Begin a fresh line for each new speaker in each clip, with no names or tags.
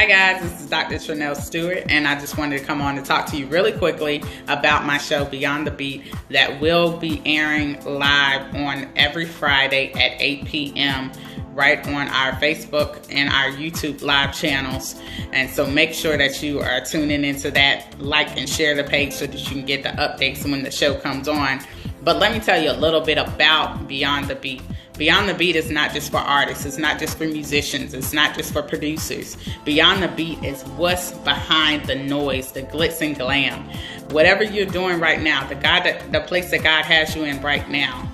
guys, this is Dr. Tranell Steward, and I just wanted to come on to talk to you really quickly about my show Beyond the Beat that will be airing live on every Friday at 8 p.m. right on our Facebook and our YouTube live channels. And so make sure that you are tuning into that, like and share the page so that you can get the updates when the show comes on. But let me tell you a little bit about Beyond the Beat. Beyond the Beat is not just for artists. It's not just for musicians. It's not just for producers. Beyond the Beat is what's behind the noise, the glitz and glam. Whatever you're doing right now, the place that God has you in right now,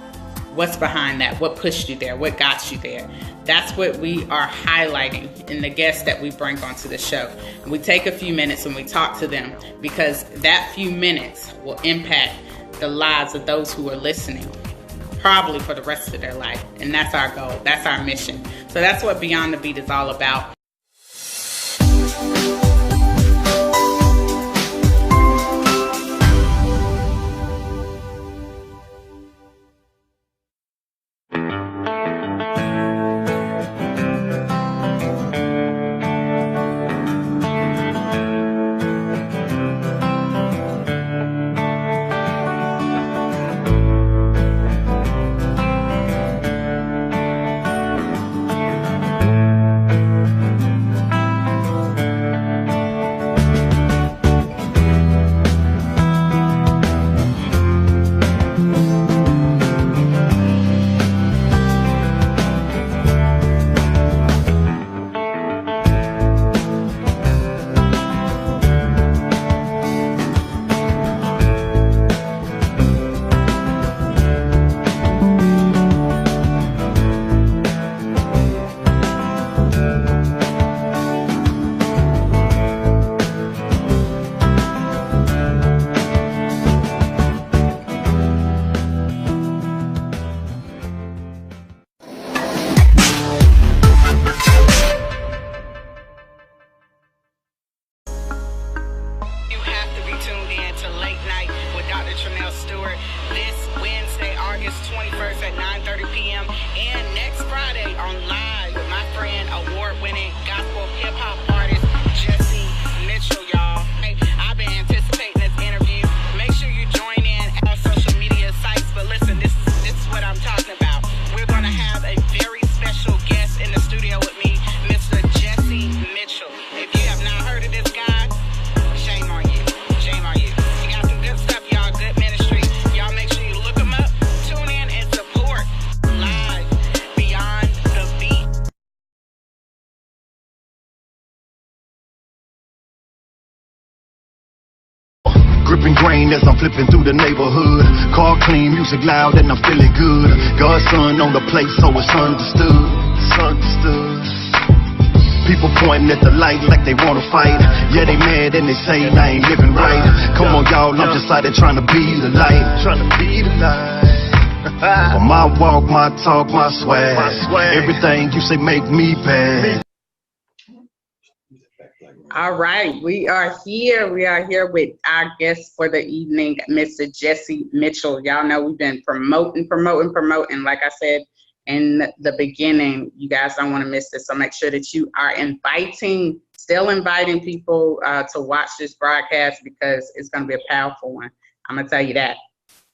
what's behind that? What pushed you there? What got you there? That's what we are highlighting in the guests that we bring onto the show. We take a few minutes and we talk to them because that few minutes will impact the lives of those who are listening, probably for the rest of their life. And that's our goal. That's our mission. So that's what Beyond the Beat is all about. Tranell Steward this Wednesday, August 21st at 9:30 p.m. and next Friday on Live with my friend, award-winning gospel hip-hop artist Jesse Mitchell, y'all. Hey, I've been anticipating this interview. Make sure you join in on social media sites. But listen, this is what I'm talking about. We're going to have a very special guest in the studio with me, Mr. Jesse Mitchell. If you have not heard of this guy, shame on you. Shame on you. He got some good stuff, y'all. Good ministry. Y'all make sure you look him up. Tune in and support Live Beyond the Beat.
Gripping grain as I'm flipping through the neighborhood. Car clean, music loud, and I'm feeling good. God's son on the plate, so it's understood. It's understood. People pointing at the light like they wanna fight. Yeah, they mad and they say I ain't living right. Come on, y'all, I'm just out there trying to be the light. Trying to be the light. My walk, my talk, my swag. Everything you say make me bad.
All right, we are here. We are here with our guest for the evening, Mr. Jesse Mitchell. Y'all know we've been promoting. Like I said in the beginning, you guys don't want to miss this. So make sure that you are still inviting people to watch this broadcast because it's going to be a powerful one. I'm going to tell you that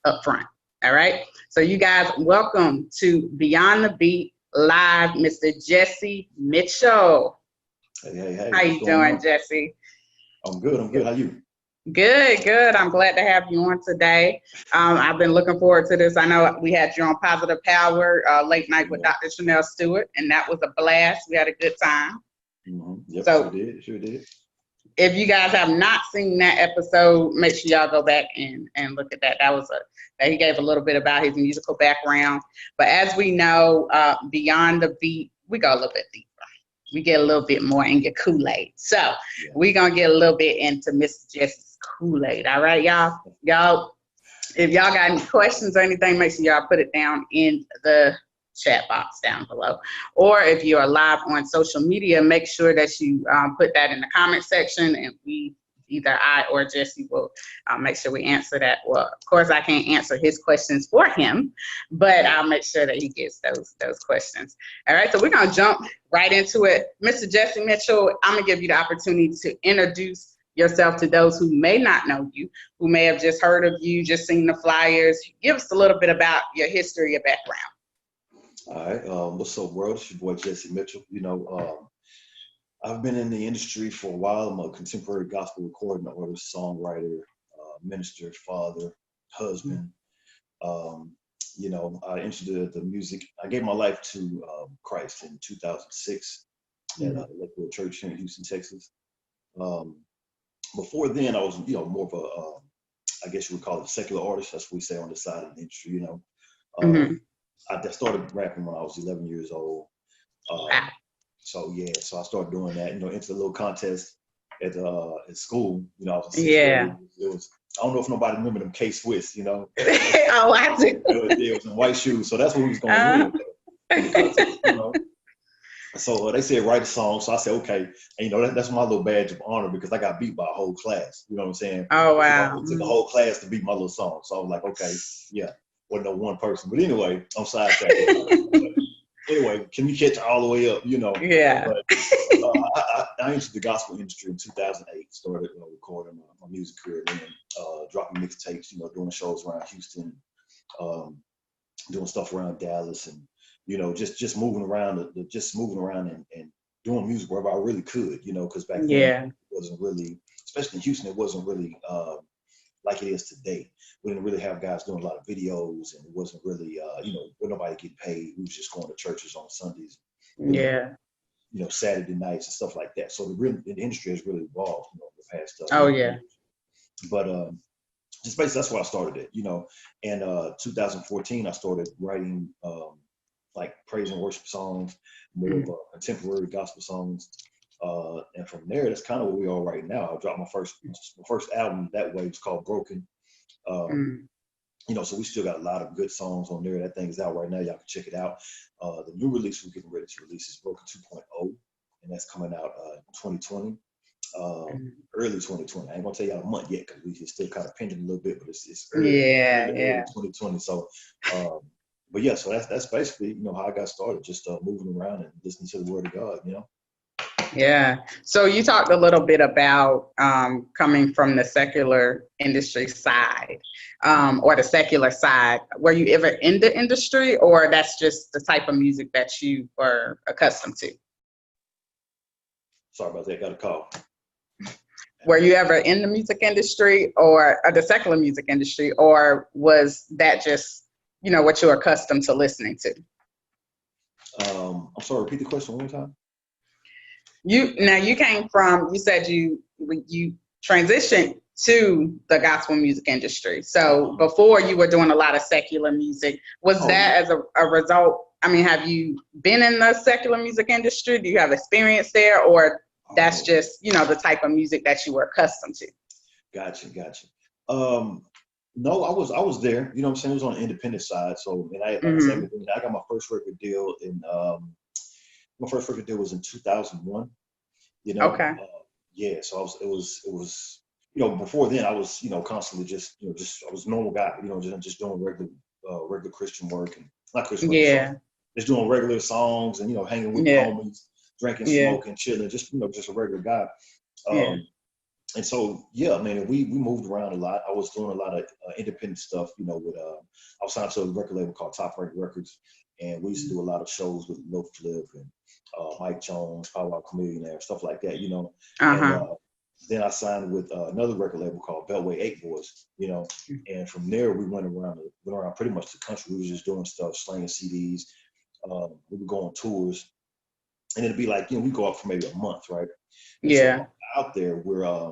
up front. All right. So you guys, welcome to Beyond the Beat Live, Mr. Jesse Mitchell.
Hey.
How you doing, Jesse?
I'm good. How you?
Good. I'm glad to have you on today. I've been looking forward to this. I know we had you on Positive Power late night with Dr. Tranell Steward, and that was a blast. We had a good time.
Mm-hmm. Yep,
so
sure did.
If you guys have not seen that episode, make sure y'all go back and look at that. He gave a little bit about his musical background. But as we know, Beyond the Beat, we go a little bit deeper. We get a little bit more in your Kool-Aid. So we're going to get a little bit into Mr. Jesse's Kool-Aid. All right, y'all? Y'all, if y'all got any questions or anything, make sure y'all put it down in the chat box down below. Or if you are live on social media, make sure that you put that in the comment section and we either I or Jesse will make sure we answer that. Well, of course, I can't answer his questions for him, but I'll make sure that he gets those questions. All right, so we're going to jump right into it. Mr. Jesse Mitchell, I'm going to give you the opportunity to introduce yourself to those who may not know you, who may have just heard of you, just seen the flyers. Give us a little bit about your history, your background.
All right. What's up, world? It's your boy Jesse Mitchell. I've been in the industry for a while. I'm a contemporary gospel recording artist, songwriter, minister, father, husband. I entered the music. I gave my life to Christ in 2006 at Lakewood Church here in Houston, Texas. Before then, I was, more of a, I guess you would call it a secular artist. That's what we say on the side of the industry, I started rapping when I was 11 years old. So I started doing that, into a little contest at school. I was in 6th grade. It was, I don't know if nobody remember them K-Swiss,
Oh, I do.
It was in white shoes. So that's what we was going to do. So they said, write a song. So I said, okay. And, that's my little badge of honor because I got beat by a whole class. You know what I'm saying?
Oh, wow.
It took a whole class to beat my little song. So I was like, okay, yeah. Wasn't no one person. But anyway, I'm sidetracked. Anyway, can we catch all the way up,
Yeah.
But, I entered the gospel industry in 2008, started recording my music career, and dropping mixtapes, doing shows around Houston, doing stuff around Dallas, and just moving around, and doing music wherever I really could, because back then it wasn't really, especially in Houston, it wasn't really like it is today. We didn't really have guys doing a lot of videos, and it wasn't really, with nobody getting paid. We was just going to churches on Sundays, Saturday nights and stuff like that. So the industry has really evolved, the past. Years. But just basically that's where I started it, And 2014, I started writing like praise and worship songs, more of contemporary gospel songs. And from there, that's kind of where we are right now. I dropped my first album that way. It's called Broken. So we still got a lot of good songs on there. That thing's out right now. Y'all can check it out. The new release we're getting ready to release is Broken 2.0, and that's coming out 2020, early 2020. I ain't gonna tell y'all a month yet because we're still kind of pending a little bit, but it's early 2020. So, but yeah, so that's basically how I got started, just moving around and listening to the Word of God,
Yeah. So you talked a little bit about coming from the secular industry side, or the secular side. Were you ever in the industry, or that's just the type of music that you were accustomed to?
Sorry about that. Got a call.
Were you ever in the music industry or the secular music industry, or was that just, what you're accustomed to listening to?
I'm sorry, repeat the question one more time.
You came from, you said you transitioned to the gospel music industry. So before you were doing a lot of secular music, was that as a result? I mean, have you been in the secular music industry? Do you have experience there, or that's just, the type of music that you were accustomed to? Gotcha.
No, I was there, what I'm saying? It was on the independent side. So, and I got my first record deal my first record deal was in 2001.
Okay.
So it was before then I was constantly just I was a normal guy, just doing regular Christian work, and not Christian work, just doing regular songs and hanging with the homies, drinking, smoking, chilling, just just a regular guy. And so we moved around a lot. I was doing a lot of independent stuff, with I was signed to a record label called Top Rank Records, and we used to do a lot of shows with Lil Flip and Mike Jones, Power Out Chameleon, stuff like that, And then I signed with another record label called Beltway 8 Boys, And from there we went around pretty much the country. We were just doing stuff, slinging CDs. We would go on tours, and it'd be like we go out for maybe a month, right? And so out there, we're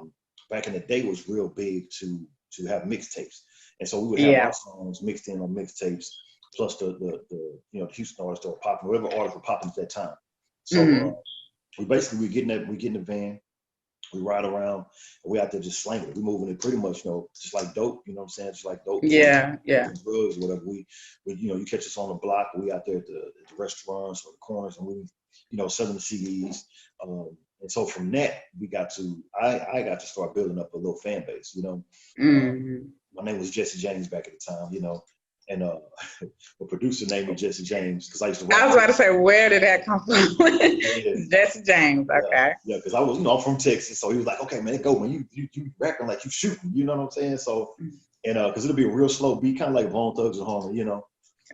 back in the day it was real big to have mixtapes, and so we would have our songs mixed in on mixtapes, plus the Houston artists that were popping, whatever artists were popping at that time. So we get in the van, we ride around, and we out there just slanging it. We moving it pretty much, just like dope, you know what I'm saying? Just like dope. Drugs, whatever. We you catch us on the block, we out there at the restaurants or the corners, and we, selling the CDs. And so from that, I got to start building up a little fan base, My name was Jesse James back at the time, and the producer named me Jesse James because I used to rap.
I was about to say, where did that come from? Jesse James, okay.
Yeah, because I was, I'm from Texas, so he was like, okay, man, go, man, you rapping like you shooting, you know what I'm saying? So, and because it'll be a real slow beat, kind of like Bone Thugs and Harmony,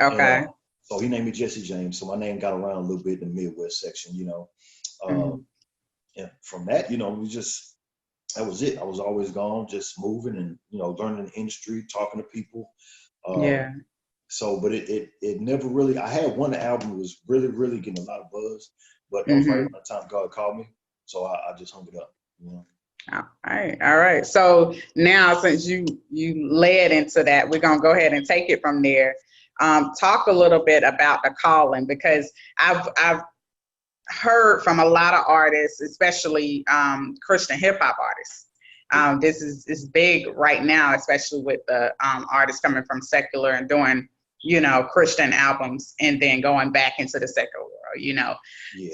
Okay.
And, so he named me Jesse James, so my name got around a little bit in the Midwest section, And from that, that was it. I was always gone, just moving and, learning the industry, talking to people. So, but it never really, I had one album that was really, really getting a lot of buzz, but that was right around the time God called me. So I just hung it up,
All right. So now since you led into that, we're going to go ahead and take it from there. Talk a little bit about the calling, because I've heard from a lot of artists, especially Christian hip hop artists. This is big right now, especially with the artists coming from secular and doing, Christian albums and then going back into the secular world, Yeah.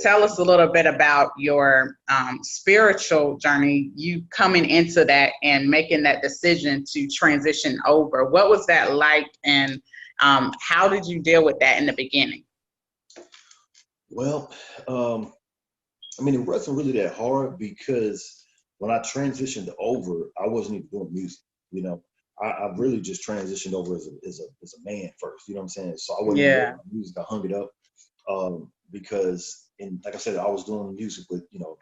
Tell us a little bit about your spiritual journey, you coming into that and making that decision to transition over. What was that like, and how did you deal with that in the beginning?
Well, it wasn't really that hard because when I transitioned over, I wasn't even doing music, I really just transitioned over as a man first, you know what I'm saying? So I wasn't doing music, I hung it up because, like I said, I was doing music with, the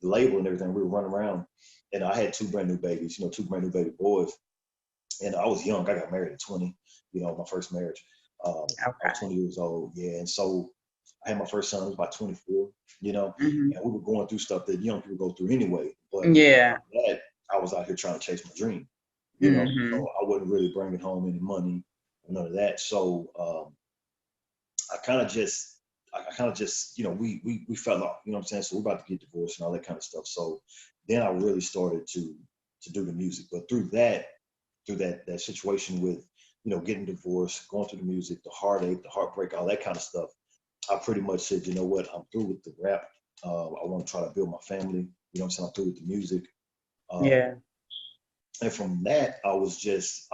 label and everything. We were running around and I had two brand new babies, two brand new baby boys. And I was young, I got married at 20, my first marriage. I was 20 years old, and so I had my first son, I was about 24, and we were going through stuff that young people go through anyway. But that, I was out here trying to chase my dream, so I wasn't really bringing home any money, none of that. So I kind of just, we fell off, you know what I'm saying? So we're about to get divorced and all that kind of stuff. So then I really started to do the music. But through that situation with, getting divorced, going through the music, the heartache, the heartbreak, all that kind of stuff, I pretty much said, you know what, I'm through with the rap. I want to try to build my family. You know what I'm saying? I'm through with the music. And from that, I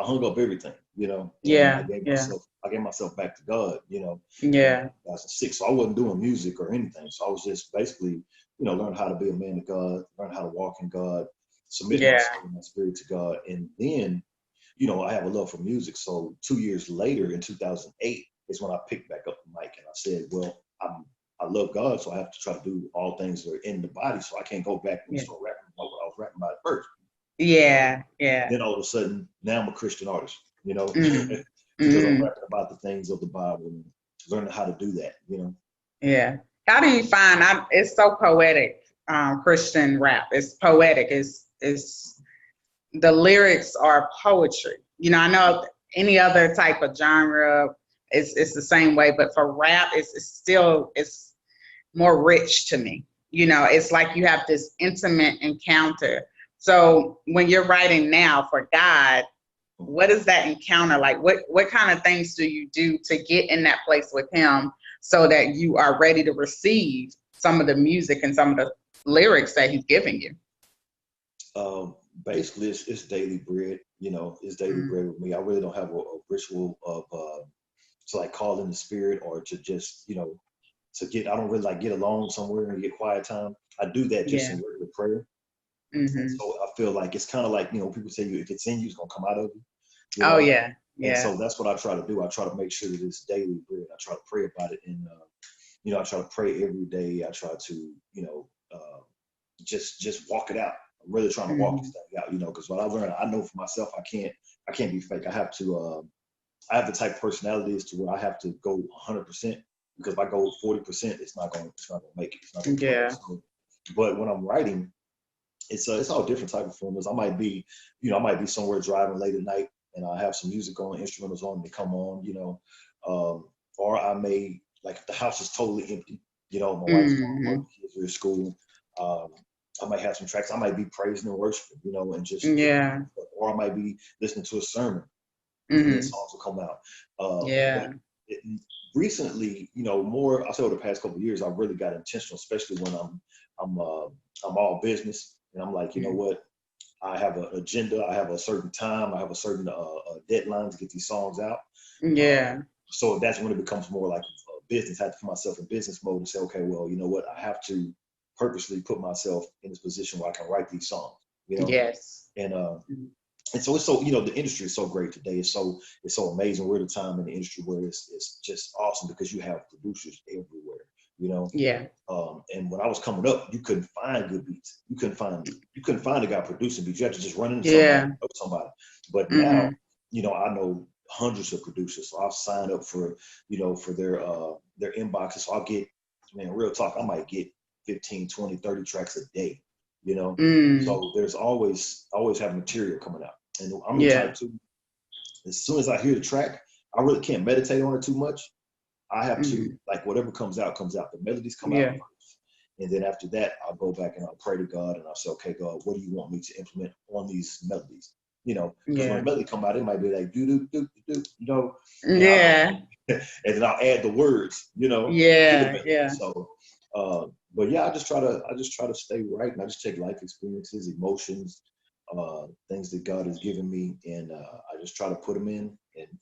hung up everything, I gave myself back to God, in 2006. So I wasn't doing music or anything. So I was just basically, learn how to be a man of God, learn how to walk in God, submit myself and my spirit to God. And then, I have a love for music. So 2 years later, in 2008, is when I picked back up the mic and I said, well, I love God, so I have to try to do all things that are in the body. So I can't go back and start rapping about what I was rapping about at first. Then all of a sudden, now I'm a Christian artist, because I'm rapping about the things of the Bible and learning how to do that,
How do you find, it's so poetic, Christian rap. It's poetic. It's the lyrics are poetry. I know any other type of genre, it's the same way, but for rap, it's more rich to me. It's like you have this intimate encounter. So when you're writing now for God, what is that encounter like? What kind of things do you do to get in that place with him so that you are ready to receive some of the music and some of the lyrics that he's giving you?
Basically, it's daily bread. It's daily bread with me. I really don't have a ritual of to like call in the spirit or to just to get. I don't really like get alone somewhere and get quiet time. I do that just in regular prayer. And so I feel like it's kind of like people say if it's in you, it's gonna come out of you. And so that's what I try to do. I try to make sure that it's daily bread. I try to pray about it, and I try to pray every day. I try to just walk it out. I'm really trying to walk this thing out, because what I learned, I know for myself, I can't be fake. I have to, I have the type of personality as to where I have to go 100%, because if I go 40%, it's not going to make it. It's not gonna so, but when I'm writing, it's all different type of formulas. I might be somewhere driving late at night and I have some music on, instrumentals on, they come on, or I may, like if the house is totally empty, my wife's going to work, kids are at school, I might have some tracks. I might be praising and worshiping, and just or I might be listening to a sermon, and then songs will come out. Recently, more I say over the past couple of years, I've really got intentional, especially when I'm I'm all business, and I'm like, you know what? I have an agenda. I have a certain time. I have a certain deadline to get these songs out.
Yeah.
So that's when it becomes more like a business. I have to put myself in business mode and say, okay, well, you know what? I have to purposely put myself in this position where I can write these songs. You know.
Yes.
And so it's so, you know, the industry is so great today. It's so amazing. We're at a time in the industry where it's just awesome because you have producers everywhere, you know?
Yeah.
And when I was coming up, you couldn't find good beats. You couldn't find a guy producing beats. You had to just run into somebody. But now, you know, I know hundreds of producers. So I've signed up for, you know, for their inboxes. So I'll get, man, real talk, I might get 15, 20, 30 tracks a day, you know? So there's always have material coming out. And I'm the type too, as soon as I hear the track, I really can't meditate on it too much. I have to, like, whatever comes out. The melodies come out first. And then after that, I'll go back and I'll pray to God and I'll say, okay, God, what do you want me to implement on these melodies? You know, because when a melody come out, it might be like, do, you know. And then I'll add the words, you know. So, but yeah, I just try to stay right. And I just take life experiences, emotions, things that God has given me, and I just try to put them in,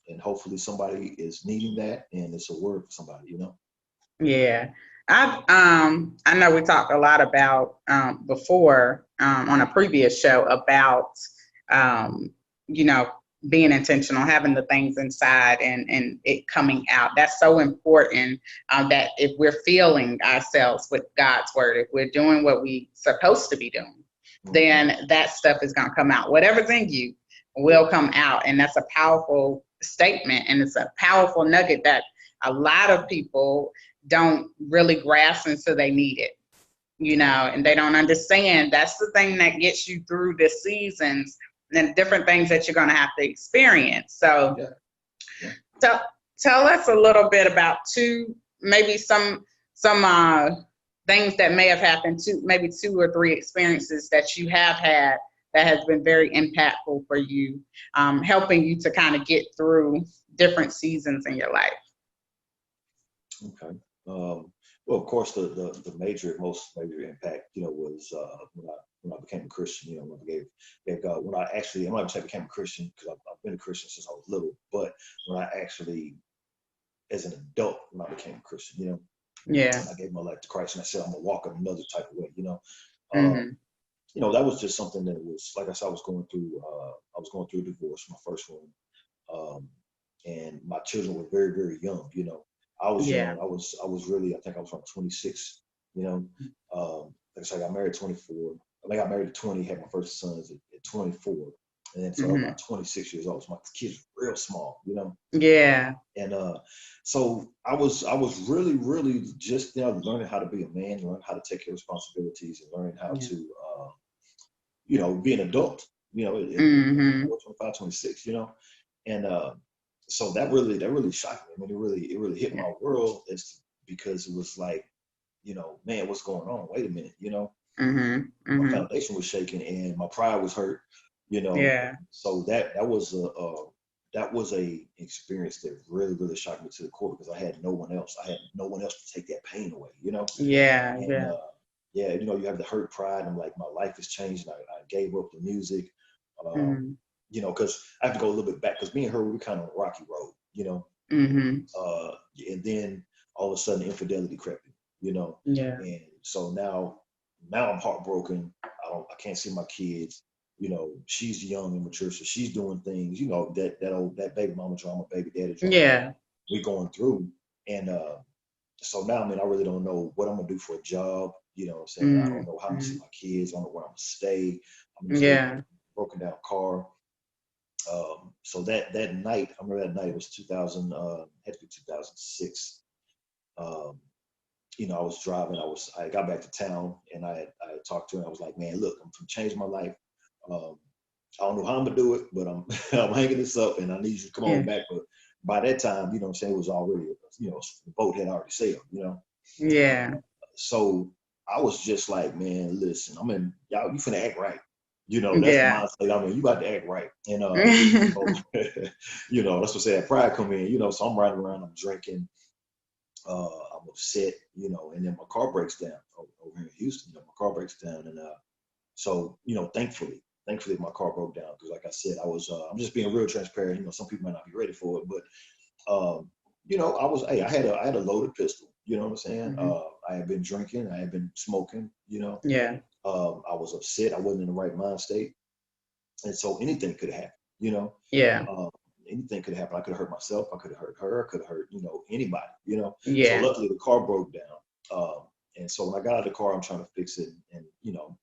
and hopefully somebody is needing that, and it's a word for somebody, you know.
Yeah, I know we talked a lot about before on a previous show about you know, being intentional, having the things inside and it coming out. That's so important, that if we're feeling ourselves with God's word, if we're doing what we're supposed to be doing, then that stuff is going to come out. Whatever's in you will come out. And that's a powerful statement. And it's a powerful nugget that a lot of people don't really grasp until they need it, you know, and they don't understand. That's the thing that gets you through the seasons and different things that you're going to have to experience. So tell us a little bit about maybe some things that may have happened, maybe 2 or 3 experiences that you have had that has been very impactful for you, helping you to kind of get through different seasons in your life.
Okay. Well, of course, the most major impact, you know, was when I became a Christian. You know, when I gave God, I'm not even saying I became a Christian because I've been a Christian since I was little, but when I actually, as an adult, when I became a Christian, you know, I gave my life to Christ, and I said I'm gonna walk another type of way, you know. You know, that was just something that was, like I said, I was going through a divorce, my first one, and my children were very, very young, you know. I was young. I was really, I think I was around 26, you know. Like I said, I got married at 24. I got married at 20, had my first sons at 24. And then so I was about 26 years old. So my kids were real small, you know.
Yeah.
And so I was really, really just now learning how to be a man, learning how to take care of responsibilities, and learning how to you know, be an adult, you know, at 25, 26, you know. And so that really shocked me. I mean, it really hit my world, because it was like, you know, man, what's going on? Wait a minute, you know. My foundation was shaking and my pride was hurt, you know. So that was a experience that really, really shocked me to the core, because I had no one else. I had no one else to take that pain away, you know. You know, you have the hurt pride, and like, my life has changed. And I gave up the music, you know, because I have to go a little bit back, because me and her, we were kind of on a rocky road, you know. And then all of a sudden infidelity crept in, you know. And so now I'm heartbroken. I can't see my kids. You know, she's young and mature, so she's doing things, you know, that baby mama drama, baby daddy drama. We're going through. And so now, I mean, I really don't know what I'm gonna do for a job. You know what I'm saying? I don't know how I'm gonna see my kids. I don't know where I'm gonna stay. I'm gonna stay in a broken down car. So that night, I remember that night, it was 2000, had to be 2006. You know, I was driving. I got back to town, and I had talked to her. And I was like, man, look, I'm gonna change my life. I don't know how I'm gonna do it, but I'm I'm hanging this up, and I need you to come on back. But by that time, you know what I'm saying, it was already, you know, the boat had already sailed, you know. So I was just like, man, listen, y'all, you finna act right. You know, that's the mindset. I mean, you got to act right. And so, you know, that's what I said, pride come in, you know. So I'm riding around, I'm drinking, I'm upset, and then my car breaks down over here in Houston. My car breaks down, and so thankfully my car broke down because, like I said, I'm just being real transparent. Some people might not be ready for it, but I had a loaded pistol. You know what I'm saying? I had been drinking, I had been smoking.
Yeah.
I was upset. I wasn't in the right mind state, and so anything could happen.
Yeah.
Anything could happen. I could have hurt myself. I could have hurt her. I could have hurt, anybody,
Yeah.
So luckily the car broke down. And so when I got out of the car, I'm trying to fix it and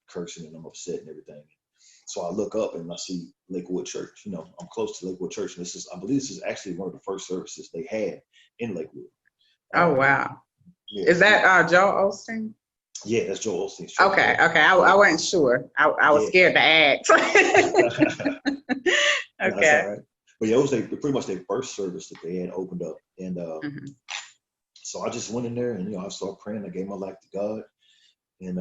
cursing and I'm upset and everything. So I look up and I see Lakewood Church. I'm close to Lakewood Church. And I believe this is actually one of the first services they had in Lakewood.
Oh, wow.
Yeah.
Is that Joel Osteen?
Yeah, that's Joel Osteen's
church. Okay. I wasn't sure. I was scared to ask. Okay.
No, but yeah, it was pretty much their first service that they had opened up. And so I just went in there and, I started praying. I gave my life to God. And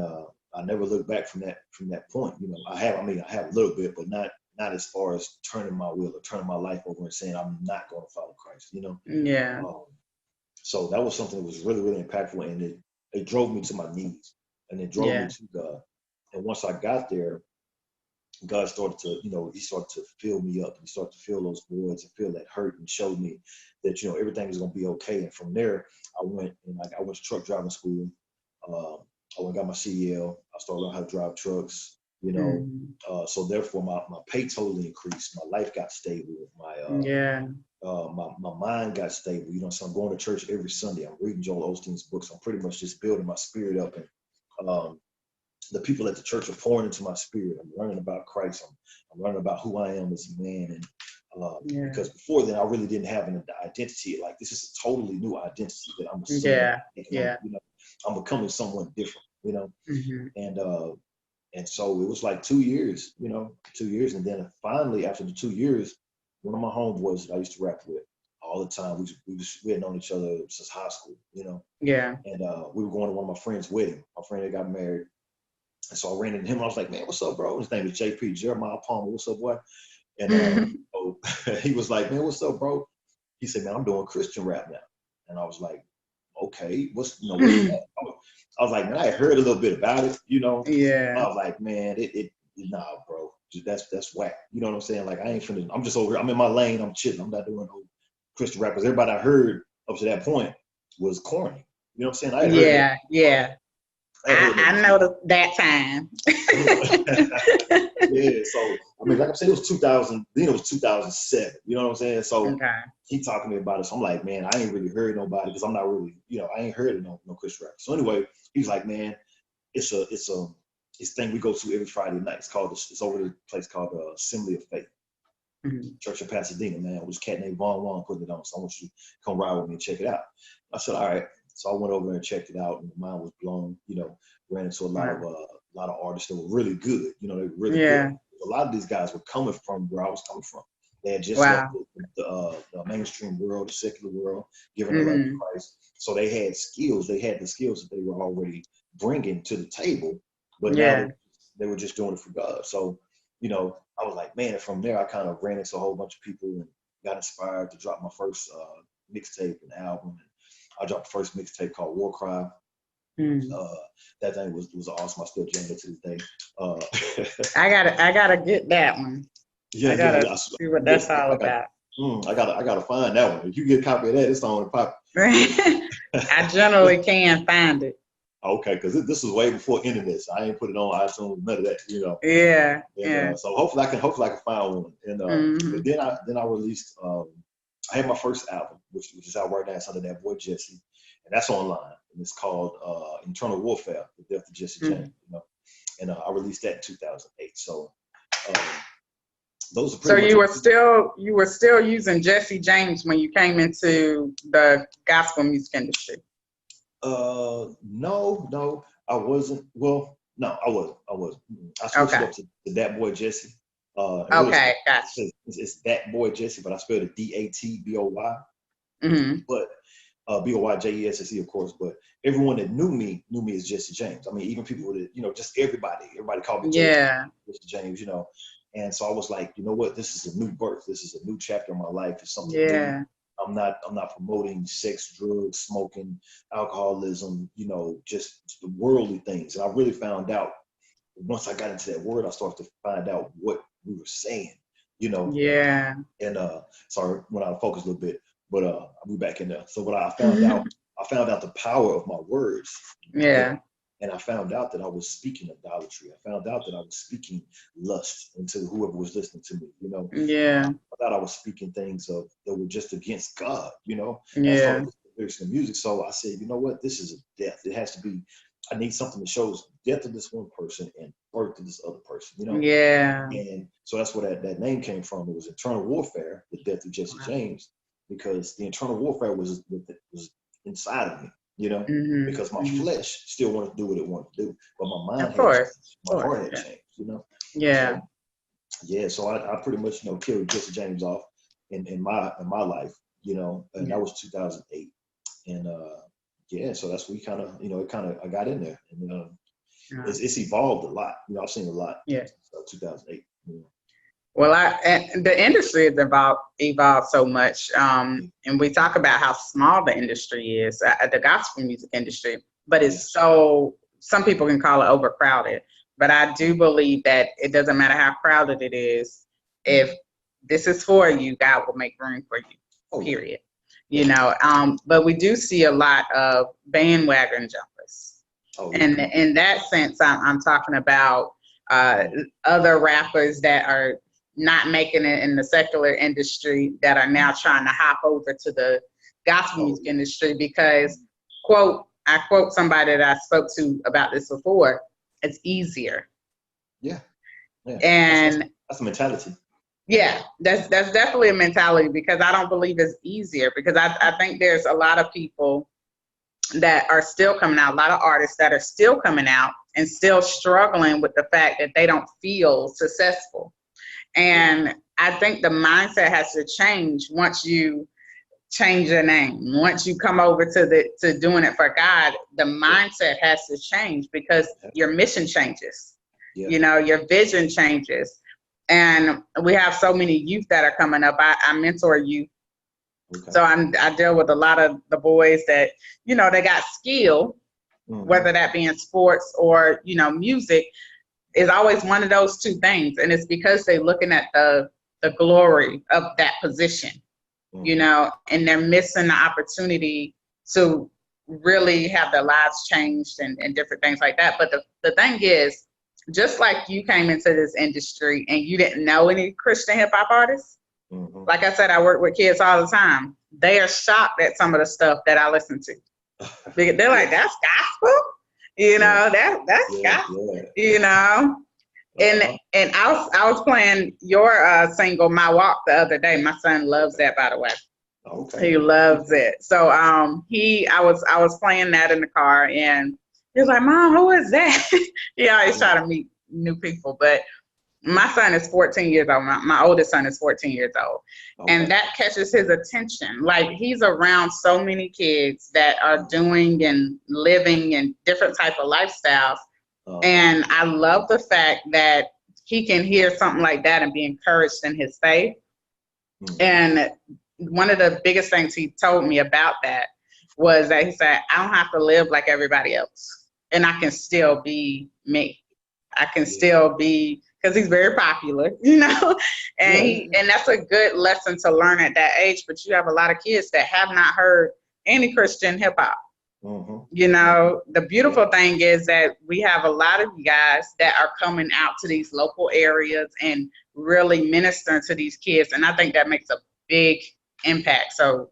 I never looked back from that point. I have a little bit, but not as far as turning my wheel or turning my life over and saying I'm not going to follow Christ,
Yeah.
So that was something that was really, really impactful. And it drove me to my knees and it drove me to God. And once I got there, God started to, he started to fill me up. He started to fill those voids and feel that hurt and showed me that, everything is going to be okay. And from there, I went to truck driving school. I went and got my CDL. I started learning how to drive trucks, so therefore my pay totally increased. My life got stable. My mind got stable. So I'm going to church every Sunday. I'm reading Joel Osteen's books. I'm pretty much just building my spirit up. And the people at the church are pouring into my spirit. I'm learning about Christ. I'm learning about who I am as a man. And because before then, I really didn't have an identity. Like, this is a totally new identity that I'm assuming. I'm becoming someone different, And so it was like 2 years, 2 years. And then finally, after the 2 years, one of my homeboys that I used to rap with all the time, we had known each other since high school,
Yeah.
And we were going to one of my friend's wedding. My friend that got married. And so I ran into him. I was like, man, what's up, bro? His name is JP, Jeremiah Palmer. What's up, boy? And he was like, man, what's up, bro? He said, man, I'm doing Christian rap now. And I was like, okay, what's that? I was like, man, I heard a little bit about it,
Yeah.
I was like, man, nah, bro, that's whack. You know what I'm saying? Like, I ain't finna, I'm just over here. I'm in my lane. I'm chilling. I'm not doing no Christian rap. Because everybody I heard up to that point was corny. You know what I'm saying?
I know that time.
Yeah, so like I'm saying, it was 2000. Then it was 2007. You know what I'm saying? So he talking to me about it. So I'm like, man, I ain't really heard nobody because I'm not really, I ain't heard of no Christian rap. So anyway, he's like, man, it's thing we go to every Friday night. It's over the place called the Assembly of Faith, Church of Pasadena, man. It was a cat named Vaughn putting it on. So I want you to come ride with me and check it out. I said, all right. So I went over and checked it out, and my mind was blown. Ran into a lot of artists that were really good. They were really good. A lot of these guys were coming from where I was coming from. They had just left the mainstream world, the secular world, giving their life to Christ. So they had skills. They had the skills that they were already bringing to the table, but now they were just doing it for God. So, I was like, man. And from there, I kind of ran into a whole bunch of people and got inspired to drop my first mixtape and album. I dropped the first mixtape called War Cry. That thing was awesome. I still jam it to this day.
I gotta get that one.
Yeah,
I gotta see what that's all about.
I gotta find that one. If you get a copy of that, it's on the pop.
I generally can find it.
Okay, because this was way before internet. So I ain't put it on iTunes, none of that,
Yeah.
So hopefully I can find one. And but then I released. I had my first album, which is out right now. It's under that boy Jesse, and that's online. And it's called Internal Warfare: The Death of Jesse James. And I released that in 2008. So those are pretty much.
So you were still using Jesse James when you came into the gospel music industry?
No, I wasn't. Well, no, I wasn't. I switched up to that boy Jesse.
Okay, gotcha.
It's that boy Jesse, but I spelled it DATBOY. But BOYJESSE, of course. But everyone that knew me as Jesse James. I mean, even people that just everybody called me Jesse James. And so I was like, you know what? This is a new birth. This is a new chapter in my life. It's something new. I'm not promoting sex, drugs, smoking, alcoholism, you know, just the worldly things. And I really found out once I got into that word, I started to find out what we were saying, you know.
Yeah.
And sorry, when I focus a little bit, but I'll be back in there. So what I found out, the power of my words.
Yeah.
And I found out that I was speaking idolatry. I found out that I was speaking lust into whoever was listening to me, you know.
Yeah.
I thought I was speaking things that were just against God, you know.
Yeah.
As far as the lyrics and music. So I said, you know what, this is a death. It has to be, I need something that shows death of this one person and birth of this other person, you know.
Yeah.
And so that's where that name came from. It was Internal Warfare, the death of Jesse James, because the internal warfare was inside of me, you know, because my flesh still wanted to do what it wanted to do, but my mind my heart had changed, you know.
Yeah.
So I pretty much, you know, killed Jesse James off in my life, you know, and that was 2008, and so that's we kind of, you know, I got in there, and it's evolved a lot, you know. I've seen a lot.
Yeah.
2008. You know.
Well, and the industry has evolved so much, and we talk about how small the industry is, the gospel music industry, but it's so, some people can call it overcrowded, but I do believe that it doesn't matter how crowded it is, if this is for you, God will make room for you, period. You know, but we do see a lot of bandwagon jumpers. And in that sense, I'm talking about other rappers that are not making it in the secular industry that are now trying to hop over to the gospel music industry because, I quote somebody that I spoke to about this before, it's easier.
Yeah.
And
that's a mentality.
Yeah, that's definitely a mentality, because I don't believe it's easier, because I think there's a lot of people that are still coming out, a lot of artists that are still coming out and still struggling with the fact that they don't feel successful. And I think the mindset has to change once you change your name. Once you come over to doing it for God, the mindset has to change, because your mission changes. You know, your vision changes. And we have so many youth that are coming up. I mentor youth. So I deal with a lot of the boys that, you know, they got skill, whether that be in sports or, you know, music, is always one of those two things. And it's because they're looking at the glory of that position, you know, and they're missing the opportunity to really have their lives changed and different things like that. But the thing is, just like you came into this industry and you didn't know any Christian hip hop artists, like I said, I work with kids all the time. They are shocked at some of the stuff that I listen to. They're like, that's gospel? You know, that's gospel, you know? And I was playing your single, My Walk, the other day. My son loves that, by the way. He loves it. So I was playing that in the car, and he was like, Mom, who is that? He always try to meet new people. But my son is 14 years old. My oldest son is 14 years old. And that catches his attention. Like, he's around so many kids that are doing and living in different type of lifestyles. And I love the fact that he can hear something like that and be encouraged in his faith. And one of the biggest things he told me about that was that he said, I don't have to live like everybody else. And I can still be me. I can still be, because he's very popular, you know, and that's a good lesson to learn at that age. But you have a lot of kids that have not heard any Christian hip hop. You know, the beautiful thing is that we have a lot of you guys that are coming out to these local areas and really ministering to these kids. And I think that makes a big impact. So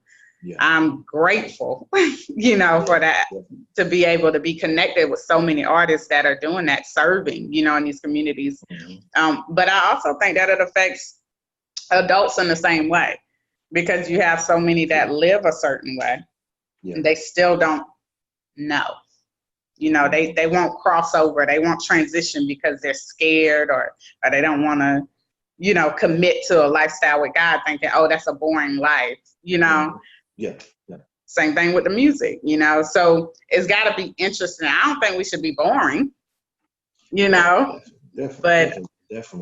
I'm grateful, you know, for that, to be able to be connected with so many artists that are doing that, serving, you know, in these communities. But I also think that it affects adults in the same way, because you have so many that live a certain way and they still don't know. You know, they won't cross over, they won't transition because they're scared or they don't want to, you know, commit to a lifestyle with God, thinking, oh, that's a boring life, you know. Same thing with the music, you know. So it's got to be interesting. I don't think we should be boring, you know.
Definitely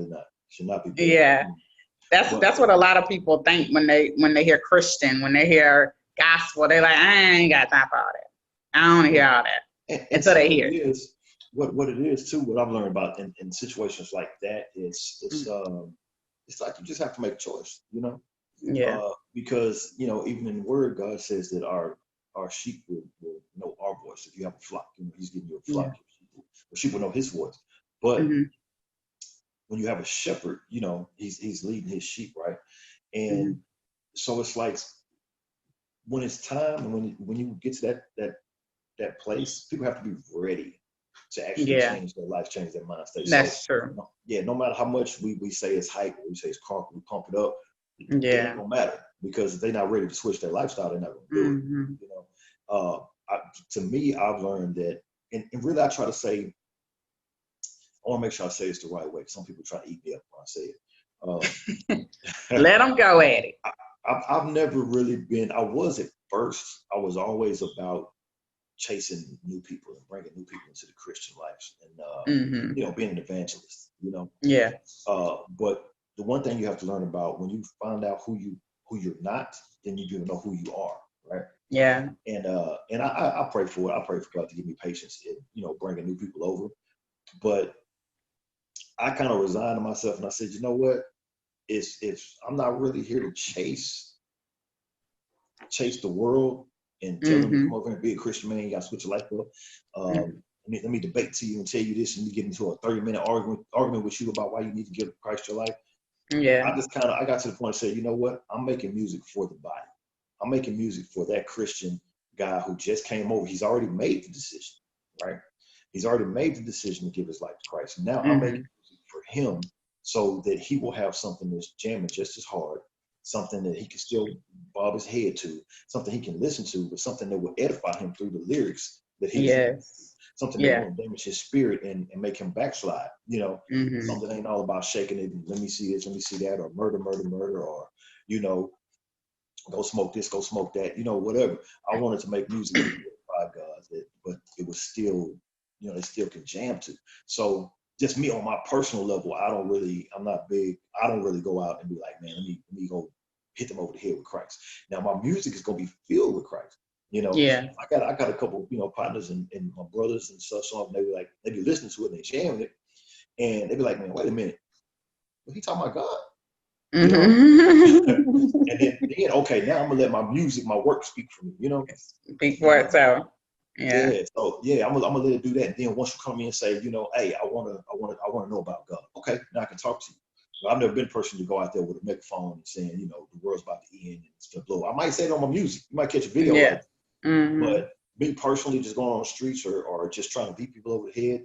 not. Should not be boring.
That's what a lot of people think when they hear Christian, when they hear gospel, they're like, I ain't got time for all that. I don't want to hear all that until they hear it.
What it is too, what I've learned about in situations like that is it's like you just have to make a choice,
Yeah.
Because even in the Word, God says that our sheep will know our voice. If you have a flock, He's giving you a flock. The sheep will know His voice. But when you have a shepherd, he's leading his sheep, right? And so it's like when it's time, when you get to that place, people have to be ready to actually change their life, change their mindset.
That's true.
No matter how much we say it's hype, or we say it's car, we pump it up, it ain't gonna matter, because if they're not ready to switch their lifestyle, they're not gonna do it. To me, I've learned that, and really I try to say, I want to make sure I say this the right way. Some people try to eat me up when I say it.
Let them go at it.
I've never really been. I was at first. I was always about chasing new people and bringing new people into the Christian life, and being an evangelist.
Yeah.
But the one thing you have to learn about, when you find out who you're not, then you do know who you are, right?
Yeah.
And I pray for it. I pray for God to give me patience in bringing new people over, but I kind of resigned to myself, and I said, you know what? If I'm not really here to chase the world and tell them to come over and be a Christian man, you got to switch your life up. Let me debate to you and tell you this, and you get into a 30-minute argument with you about why you need to give Christ your life.
Yeah.
I got to the point and said, you know what? I'm making music for the body. I'm making music for that Christian guy who just came over. He's already made the decision, right? He's already made the decision to give his life to Christ. Now I'm making music for him so that he will have something that's jamming just as hard, something that he can still bob his head to, something he can listen to, but something that will edify him through the lyrics that he something that won't damage his spirit and make him backslide. Something that ain't all about shaking it and let me see this, let me see that, or murder, or go smoke this, go smoke that, whatever. I wanted to make music that glorified God, but it was still, they still can jam to. So just me on my personal level, I'm not big. I don't really go out and be like, man, let me go hit them over the head with Christ. Now my music is gonna be filled with Christ. I got a couple, partners and my brothers and stuff. So they be listening to it and they jamming it, and they be like, man, wait a minute, he talking about God. And then okay, now I'm gonna let my music, my work speak for me.
Speak for itself. Yeah.
So I'm gonna let it do that. And then once you come in and say, hey, I wanna know about God. Okay, now I can talk to you. I've never been a person to go out there with a megaphone and saying, the world's about to end and it's gonna blow. I might say it on my music. You might catch a video of it. But me personally, just going on the streets or just trying to beat people over the head,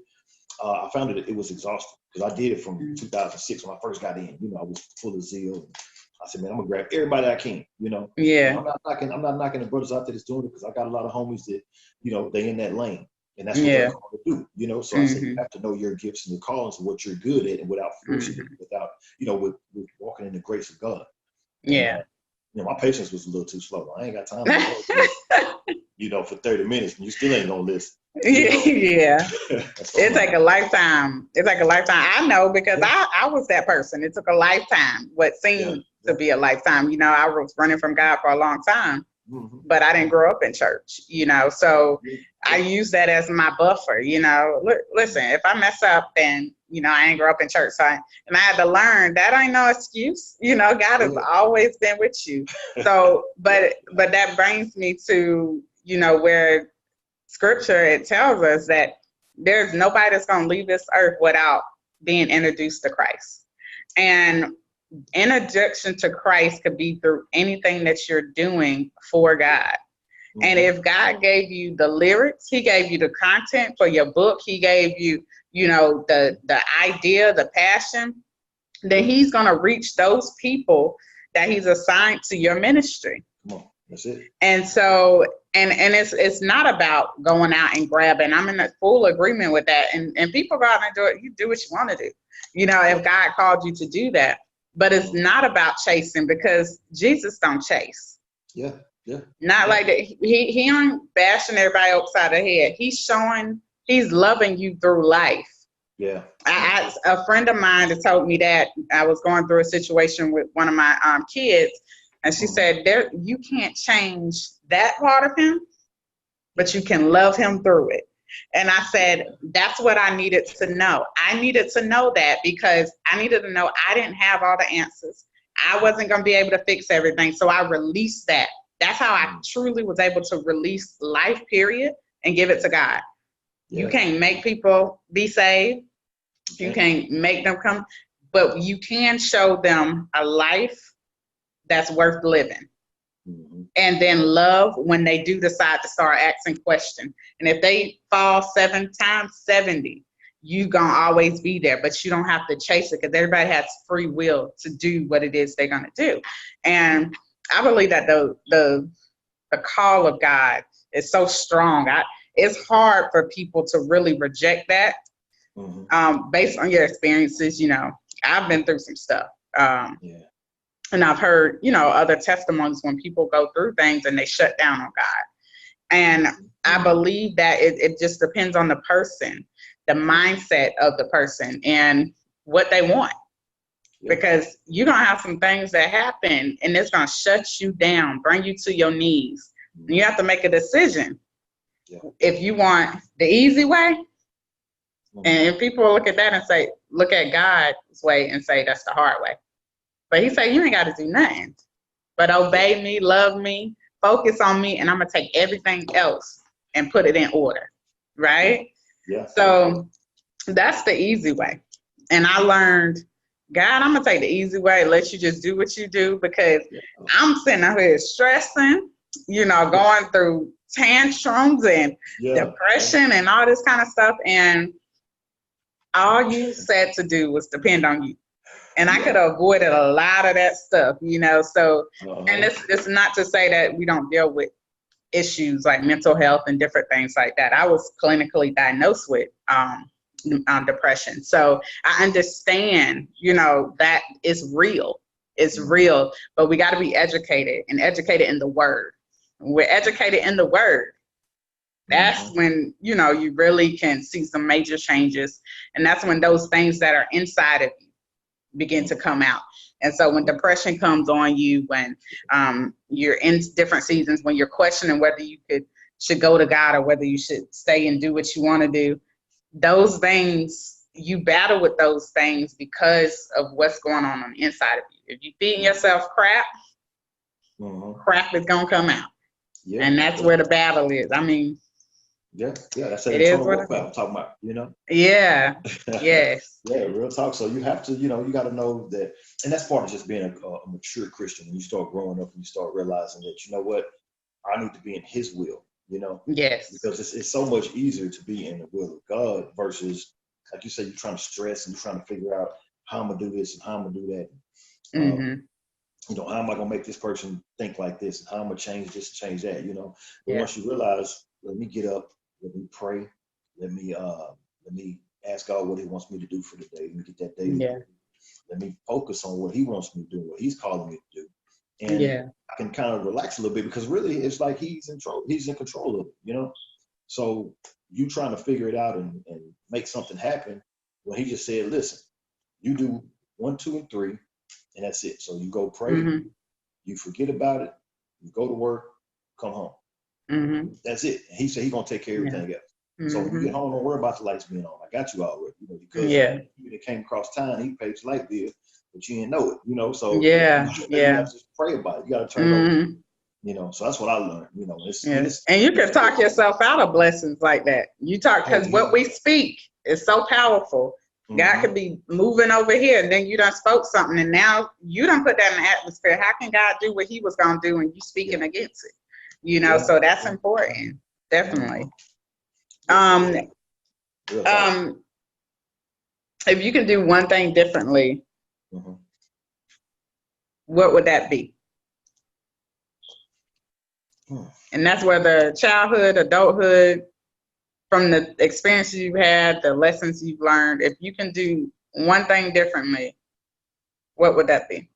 I found it was exhausting, because I did it from 2006 when I first got in. I was full of zeal. And I said, man, I'm gonna grab everybody I can.
Yeah.
I'm not knocking the brothers out there that's doing it, because I got a lot of homies that, they in that lane, and that's what they're called to do. So I said, you have to know your gifts and your callings and what you're good at, and without forcing it, without with walking in the grace of God.
Yeah.
And, my patience was a little too slow. I ain't got time to for 30 minutes, and you still ain't gonna listen.
Yeah. It's like a lifetime. I know, because I was that person. It took a lifetime, what seemed to be a lifetime. I was running from God for a long time, but I didn't grow up in church, so I use that as my buffer. Listen, if I mess up, then, I ain't grow up in church. So I had to learn that ain't no excuse. God has always been with you. So, but that brings me to, where Scripture, it tells us that there's nobody that's going to leave this earth without being introduced to Christ. And introduction to Christ could be through anything that you're doing for God. And if God gave you the lyrics, he gave you the content for your book, he gave you, the idea, the passion, then he's going to reach those people that he's assigned to your ministry.
Come on, that's it.
And so, and it's not about going out and grabbing. I'm in full agreement with that. And people go out and do it. You do what you want to do. If God called you to do that. But it's not about chasing, because Jesus don't chase.
Yeah.
Not like that. He ain't bashing everybody upside the head. He's loving you through life.
Yeah.
A friend of mine that told me that I was going through a situation with one of my kids, and she said, you can't change that part of him, but you can love him through it. And I said, that's what I needed to know. I needed to know that because I needed to know I didn't have all the answers. I wasn't going to be able to fix everything. So I released that. That's how I truly was able to release life, period, and give it to God. Yeah. You can't make people be saved. You can't make them come, but you can show them a life that's worth living. Mm-hmm. And then love when they do decide to start asking questions. And if they fall 7 times 70, you're going to always be there, but you don't have to chase it because everybody has free will to do what it is they're going to do. And I believe that the call of God is so strong. It's hard for people to really reject that. Mm-hmm. Based on your experiences, I've been through some stuff. And I've heard, other testimonies when people go through things and they shut down on God. And I believe that it just depends on the person, the mindset of the person and what they want. Yeah. Because you're going to have some things that happen and it's going to shut you down, bring you to your knees. And you have to make a decision. Yeah. If you want the easy way, and if people look at that and say, look at God's way and say that's the hard way. But he said, you ain't got to do nothing but obey me, love me, focus on me, and I'm going to take everything else and put it in order, right? Yeah. So that's the easy way. And I learned, God, I'm going to take the easy way and let you just do what you do because I'm sitting out here stressing, going through tantrums and depression and all this kind of stuff. And all you said to do was depend on you. And I could have avoided a lot of that stuff, so, and it's not to say that we don't deal with issues like mental health and different things like that. I was clinically diagnosed with depression. So I understand, that is real. It's real, but we got to be educated and educated in the word. When we're educated in the word, that's when, you really can see some major changes. And that's when those things that are inside of you begin to come out. And so when depression comes on you, when you're in different seasons, when you're questioning whether you should go to God or whether you should stay and do what you want to do, those things, you battle with those things because of what's going on the inside of you. If you're feeding yourself crap, crap is going to come out. Yeah. And that's where the battle is. I mean,
that's an internal warfare I'm talking about,
Yeah, yes.
Yeah, real talk. So you have to, you got to know that, and that's part of just being a mature Christian. When you start growing up and you start realizing that, you know what, I need to be in his will,
Yes.
Because it's so much easier to be in the will of God versus, like you say, you're trying to stress and you're trying to figure out how I'm going to do this and how I'm going to do that. How am I going to make this person think like this and how I'm going to change this and change that, But once you realize, let me get up, let me pray, let me ask God what he wants me to do for the day. Let me get that day. Yeah. Let me focus on what he wants me to do, what he's calling me to do. And I can kind of relax a little bit because really it's like he's in control of it, So you trying to figure it out and make something happen when he just said, listen, you do 1, 2, and 3, and that's it. So you go pray, you forget about it, you go to work, come home. That's it. And he said he's gonna take care of everything else. So when you get home, don't worry about the lights being on. I got you already. Because it came across town, he paid his light bill, but you didn't know it. So you have to pray about it. You got to turn it over. So that's what I learned.
And you can talk yourself out of blessings like that. You talk because what we speak is so powerful. God could be moving over here, and then you done spoke something, and now you done put that in the atmosphere. How can God do what he was gonna do and you speaking against it? So that's important, definitely. If you can do one thing differently, what would that be? And that's whether childhood, adulthood, from the experiences you've had, the lessons you've learned. If you can do one thing differently, what would that be?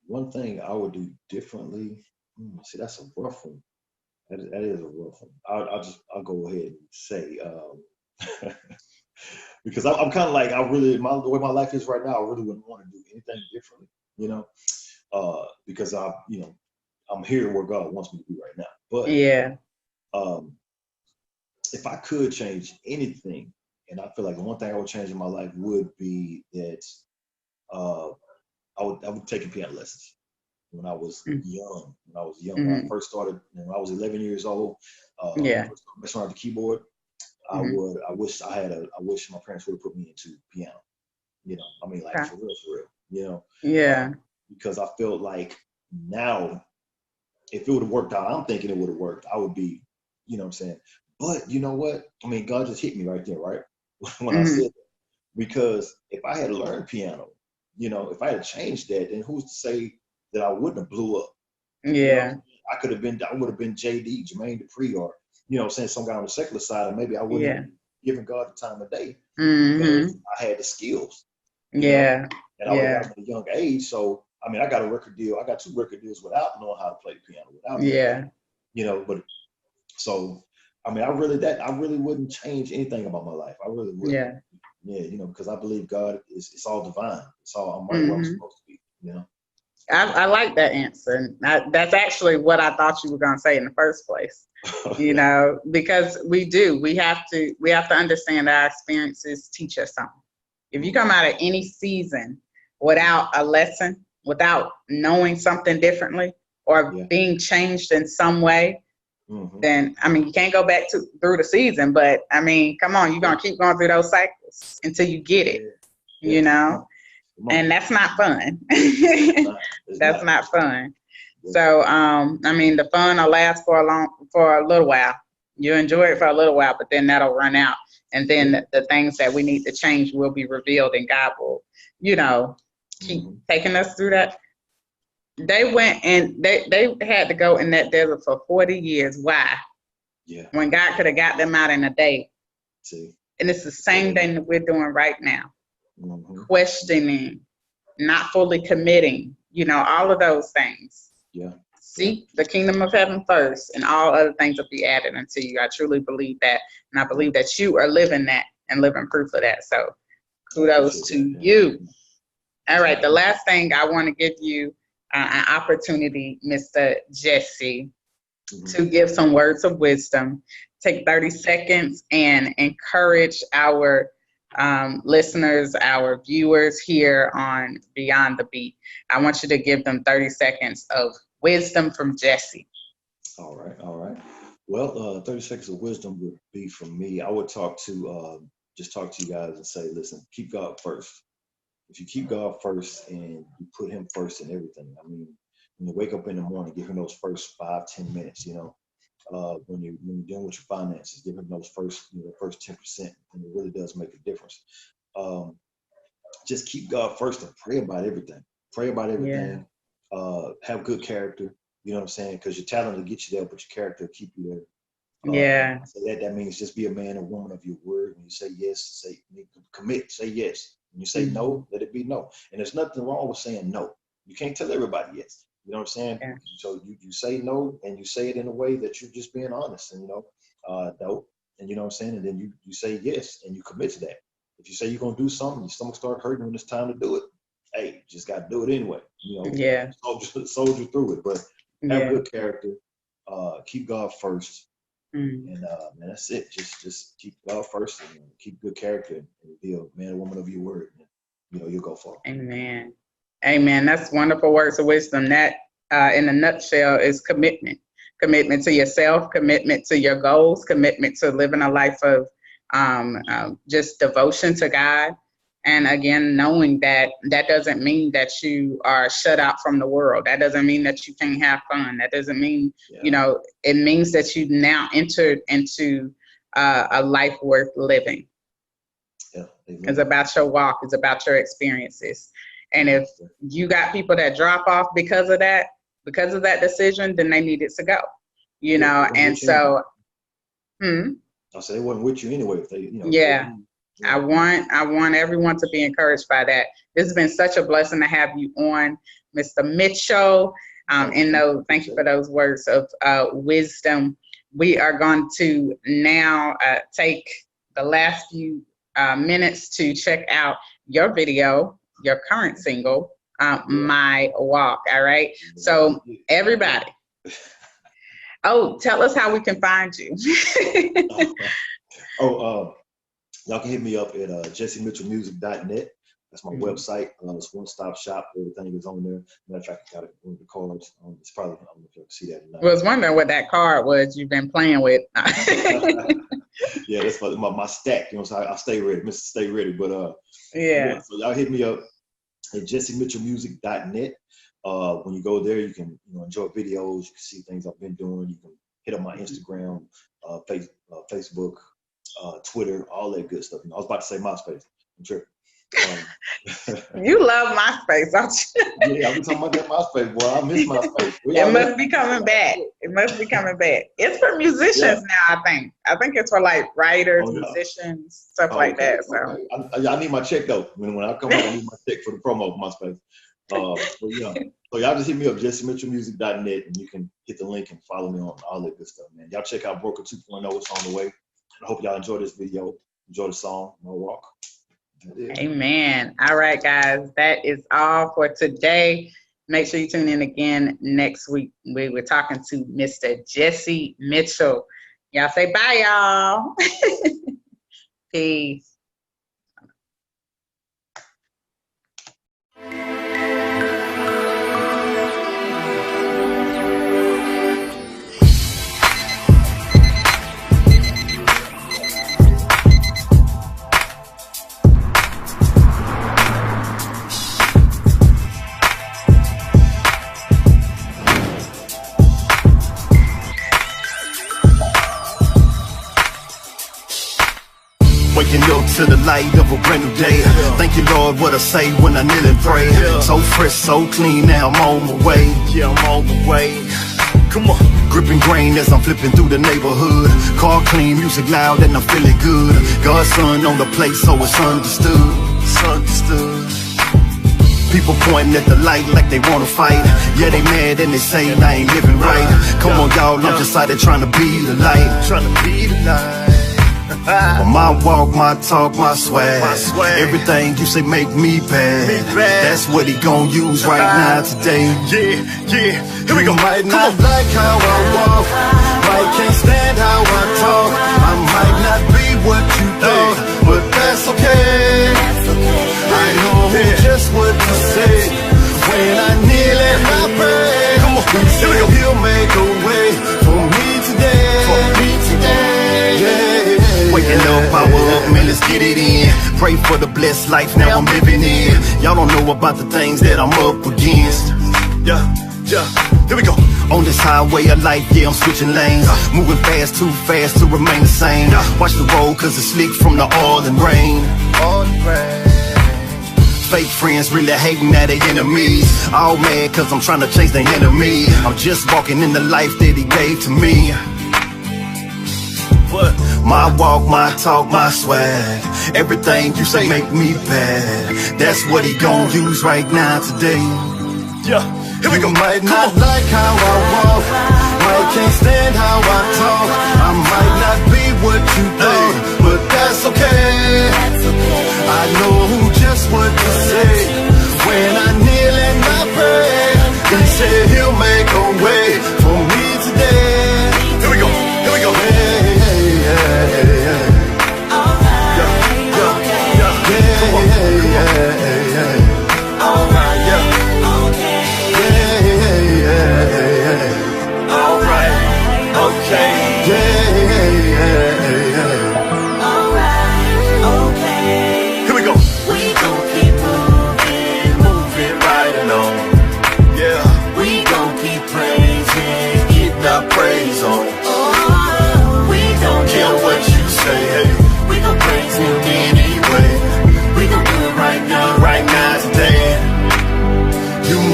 One thing I would do differently. See, that's a rough one. That is a rough one. I'll go ahead and say Because I'm kind of like, the way my life is right now, I really wouldn't want to do anything differently, because I'm here where God wants me to be right now. But
yeah,
if I could change anything, and I feel like the one thing I would change in my life would be that I would take piano lessons when I was young. When I first started, when I was 11 years old, first messing around the keyboard. I wish my parents would have put me into piano. For real.
Yeah.
Because I felt like now, if it would have worked out, I'm thinking it would have worked. I would be, what I'm saying. But you know what? I mean, God just hit me right there, right? When I said that. Because if I had learned piano, if I had changed that, then who's to say that I wouldn't have blew up?
Yeah.
I would have been JD, Jermaine Dupri, or, some guy on the secular side, and maybe I wouldn't have given God the time of day because I had the skills.
Yeah.
And I would have got at a young age. So, I mean, I got a record deal. I got 2 record deals without knowing how to play the piano, but so, I mean, I really wouldn't change anything about my life. I really wouldn't.
Yeah.
Yeah, because I believe God it's all divine. It's all, I'm right where I'm supposed to be,
I like that answer. That's actually what I thought you were going to say in the first place. Because we have to understand that our experiences teach us something. If you come out of any season without a lesson, without knowing something differently, or being changed in some way, then, I mean, you can't go back through the season, but I mean, come on, you're going to keep going through those cycles until you get it, and that's not fun. That's not fun. So, I mean, the fun will last for a little while. You enjoy it for a little while, but then that'll run out. And then the things that we need to change will be revealed, and God will, keep taking us through that. They went and they had to go in that desert for 40 years. Why?
Yeah.
When God could have got them out in a day.
See.
And it's the same thing that we're doing right now. Questioning, not fully committing, all of those things.
Yeah.
Seek the kingdom of heaven first, and all other things will be added unto you. I truly believe that. And I believe that you are living that and living proof of that. So kudos to you. All right. The last thing I want to give you an opportunity, Mr. Jesse, to give some words of wisdom. Take 30 seconds and encourage our listeners, our viewers here on Beyond the Beat. I want you to give them 30 seconds of wisdom from Jesse.
All right. Well, 30 seconds of wisdom would be from me. I would talk to you guys and say, listen, keep God first. If you keep God first and you put him first in everything, I mean, when you wake up in the morning, give him those first 5-10 minutes, when you're dealing with your finances, give him those first 10%, and it really does make a difference. Just keep God first and pray about everything. Have good character, you know what I'm saying? Because your talent will get you there, but your character will keep you there. So that means just be a man or woman of your word. When you say yes, commit, say yes. When you say no, let it be no. And there's nothing wrong with saying no. You can't tell everybody yes. You know what I'm saying? Yeah. So you say no, and you say it in a way that you're just being honest, and no, and you know what I'm saying? And then you say yes, and you commit to that. If you say you're gonna do something, your stomach start hurting when it's time to do it. Hey, you just gotta do it anyway. Soldier through it. But have good character, keep God first, and man, that's it. Just keep God first, and keep good character, and be a man or woman of your word. And, you'll go far.
Amen. Amen. That's wonderful words of wisdom. That, in a nutshell, is commitment. Commitment to yourself, commitment to your goals, commitment to living a life of just devotion to God. And again, knowing that doesn't mean that you are shut out from the world. That doesn't mean that you can't have fun. That doesn't mean, it means that you now entered into a life worth living. Yeah, it's about your walk. It's about your experiences. And if you got people that drop off because of that decision, then they needed to go, and so,
I'll say they wasn't with you anyway. If they,
I want everyone to be encouraged by that. This has been such a blessing to have you on, Mr. Mitchell. Thank you for those words of wisdom. We are going to now take the last few minutes to check out your video, your current single, My Walk. All right. So everybody, tell us how we can find you.
Y'all can hit me up at jessemitchellmusic.net. That's my website. It's one-stop shop. Everything is on there. Matter of fact, I got it on the cards. It's probably, I don't know if you can see that or not.
I was wondering what that card was you've been playing with.
Yeah, that's my stack. You know, so I stay ready, Mr. Stay Ready. But
yeah.
So y'all hit me up at jessemitchellmusic.net. When you go there, you can enjoy videos. You can see things I've been doing. You can hit up my Instagram, Facebook, Twitter, all that good stuff. I was about to say MySpace. I'm tripping.
You love MySpace, don't
you? Yeah, I've been talking about that MySpace, boy. I miss MySpace.
It must be coming back. It must be coming back. It's for musicians now, I think. I think it's for like writers, musicians, stuff like that. So
I need my check though. When I come out, I need my check for the promo of MySpace. But so y'all just hit me up, jessemitchellmusic.net, and you can hit the link and follow me on all that good stuff, man. Y'all check out Broker 2.0. It's on the way. I hope y'all enjoy this video. Enjoy the song, My Walk.
Amen. All right, guys, that is all for today. Make sure you tune in again next week. We were talking to Mr. Jesse Mitchell. Y'all say bye, y'all. Peace.
Waking up to the light of a brand new day. Thank you, Lord, what I say when I kneel and pray. So fresh, so clean, now I'm on my way. Yeah, I'm on my way. Come on. Gripping grain as I'm flipping through the neighborhood. Car clean, music loud, and I'm feeling good. God's son on the place, so it's understood. It's understood. People pointing at the light like they wanna fight. Yeah, they mad and they say I ain't living right. Come on, y'all, I'm just out there trying to be the light. Trying to be the light. My walk, my talk, my swag. Everything you say make me bad. That's what he gon' use right now today. Yeah, here we go. You might not like how I walk, might can't stand how I talk. I might not be what you thought, but that's okay. I know just what to say when I kneel and I pray. Come on, here we go. He'll make a way for me today. For me today. Waking up, power up, man, let's get it in. Pray for the blessed life now I'm living in. Y'all don't know about the things that I'm up against. Yeah, here we go. On this highway of life, yeah, I'm switching lanes. Moving fast, too fast to remain the same. Watch the road, cause it's slick from the oil and rain. Fake friends really hating at their enemies. All mad cause I'm trying to chase their enemy. I'm just walking in the life that he gave to me. My walk, my talk, my swag. Everything you say make me bad. That's what he gon' use right now today. Yeah, here we go. You might not like how I walk, might can't stand how I talk. I might not be what you thought, but that's okay. I know just what to say when I kneel and I pray. He said he'll make a way for me today. Here we go, here we go.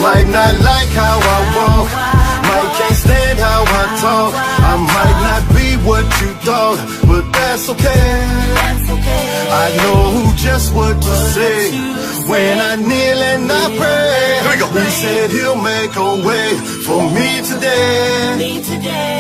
Might not like how I walk, might can't stand how I talk. I might not be what you thought, but that's okay. I know just what to say when I kneel and I pray. He said he'll make a way for me today.